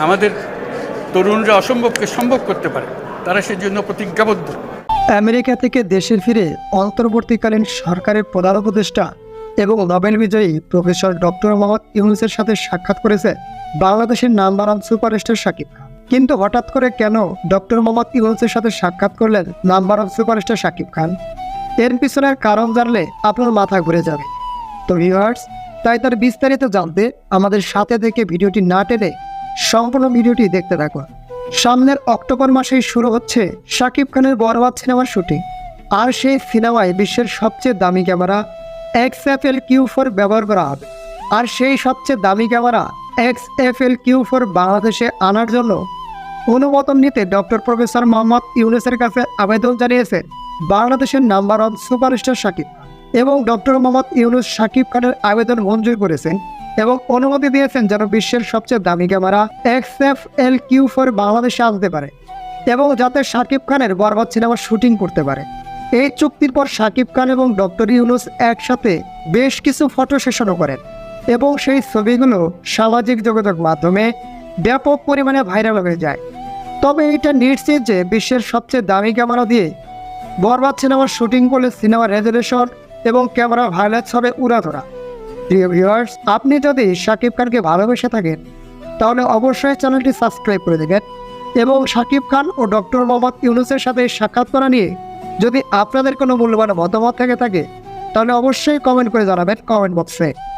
আমাদের তরুণরা অসম্ভবকে সম্ভব করতে পারে, তারা সেজন্য প্রতিজ্ঞাবদ্ধ। আমেরিকা থেকে দেশে ফিরে অন্তর্বর্তীকালীন সরকারের প্রধান উপদেষ্টা এবং নোবেল বিজয়ী প্রফেসর ডক্টর মোহাম্মদ ইউনূসের সাথে সাক্ষাৎ করেছে বাংলাদেশের number one superstar Shakib Khan. কিন্তু হঠাৎ করে কেন ডক্টর মোহাম্মদ ইউনূসের সাথে সাক্ষাৎ করলেন number one superstar Shakib Khan? এর পিছনের কারণ জানলে আপনার মাথা ঘুরে যাবে। তো ভিউয়ার্স, তাই তার বিস্তারিত জানতে আমাদের সাথে থেকে ভিডিওটি না টেনে সম্পূর্ণ ভিডিওটি দেখতে থাকুন। সামনের অক্টোবর মাসেই শুরু হচ্ছে শাকিব খানের বরবাদ সিনেমার শুটিং। আর সেই সিনেমায় বিশ্বের সবচেয়ে দামি ক্যামেরা XFL-Q4 ব্যবহার করা হবে। আর সেই সবচেয়ে দামি ক্যামেরা XFL-Q4 বাংলাদেশে আনার জন্য অনুমোদন নিতে ডক্টর প্রফেসর মোহাম্মদ ইউনূসের কাছে আবেদন জানিয়েছে বাংলাদেশের number one superstar Shakib Khan. এবং ডক্টর মোহাম্মদ ইউনূস শাকিব খানের আবেদন মঞ্জুর করেছেন এবং অনুমতি দিয়েছেন যেন বিশ্বের সবচেয়ে দামি ক্যামেরা XFL-Q4 বাংলাদেশে আসতে পারে এবং যাতে শাকিব খানের বরবাদ সিনেমার শুটিং করতে পারে। এই চুক্তির পর শাকিব খান এবং ডক্টর ইউনূস একসাথে বেশ কিছু ফটো সেশনও করেন এবং সেই ছবিগুলো সামাজিক যোগাযোগ মাধ্যমে ব্যাপক পরিমাণে ভাইরাল হয়ে যায়। তবে এটা নিশ্চিত যে বিশ্বের সবচেয়ে দামি ক্যামেরা দিয়ে বরবাদ সিনেমার শুটিং করলে সিনেমার রেজুলেশন এবং ক্যামেরা ভাইলেন্স হবে উড়াধরা। প্রিয় ভিউয়ার্স, আপনি যদি শাকিব খানকে ভালোবেসে থাকেন তাহলে অবশ্যই চ্যানেলটি সাবস্ক্রাইব করে দেবেন এবং শাকিব খান ও ডক্টর মোহাম্মদ ইউনূসের সাথে সাক্ষাৎ করা নিয়ে যদি আপনাদের কোনো মূল্যবান মতামত থেকে থাকে তাহলে অবশ্যই কমেন্ট করে জানাবেন কমেন্ট বক্সে।